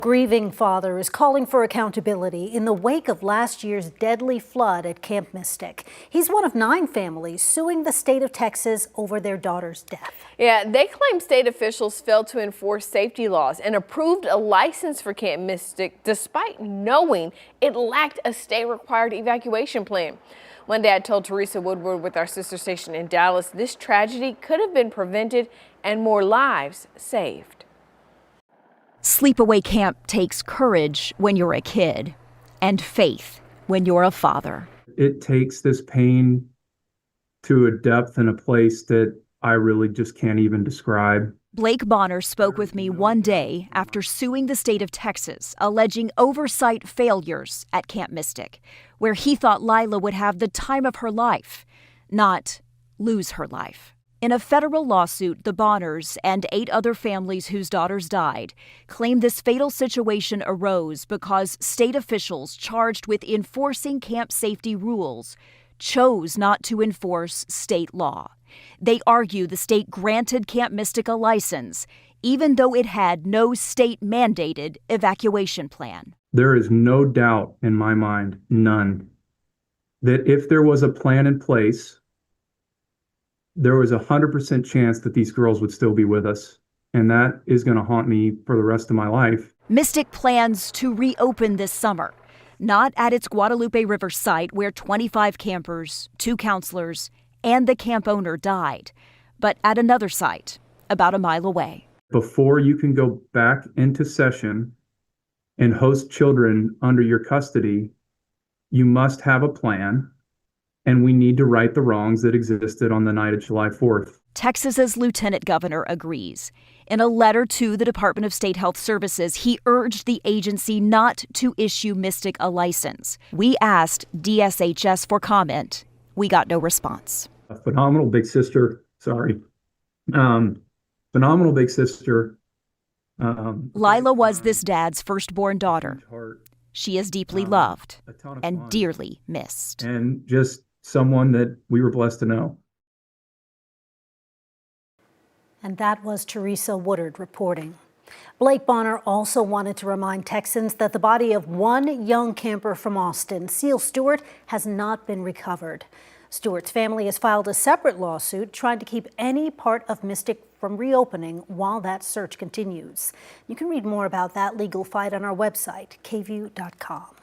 Grieving father is calling for accountability in the wake of last year's deadly flood at Camp Mystic. He's one of 9 families suing the state of Texas over their daughter's death. Yeah, they claim state officials failed to enforce safety laws and approved a license for Camp Mystic despite knowing it lacked a state-required evacuation plan. One day I told Teresa Woodward with our sister station in Dallas this tragedy could have been prevented and more lives saved. Sleepaway camp takes courage when you're a kid and faith when you're a father. It takes this pain to a depth and a place that I really just can't even describe. Blake Bonner spoke with me one day after suing the state of Texas, alleging oversight failures at Camp Mystic, where he thought Lila would have the time of her life, not lose her life. In a federal lawsuit, the Bonners and 8 other families whose daughters died claim this fatal situation arose because state officials charged with enforcing camp safety rules chose not to enforce state law. They argue the state granted Camp Mystic a license, even though it had no state-mandated evacuation plan. There is no doubt in my mind, none, that if there was a plan in place, there was 100% chance that these girls would still be with us. And that is going to haunt me for the rest of my life. Mystic plans to reopen this summer, not at its Guadalupe River site where 25 campers, 2 counselors, and the camp owner died, but at another site about a mile away. Before you can go back into session and host children under your custody, you must have a plan. And we need to right the wrongs that existed on the night of July 4th. Texas's lieutenant governor agrees. In a letter to the Department of State Health Services, he urged the agency not to issue Mystic a license. We asked DSHS for comment. We got no response. A phenomenal big sister. Phenomenal big sister. Lila was this dad's firstborn daughter. She is deeply loved and dearly missed. And just someone that we were blessed to know. And that was Teresa Woodward reporting. Blake Bonner also wanted to remind Texans that the body of one young camper from Austin, Seal Stewart, has not been recovered. Stewart's family has filed a separate lawsuit trying to keep any part of Mystic from reopening while that search continues. You can read more about that legal fight on our website, KVUE.com.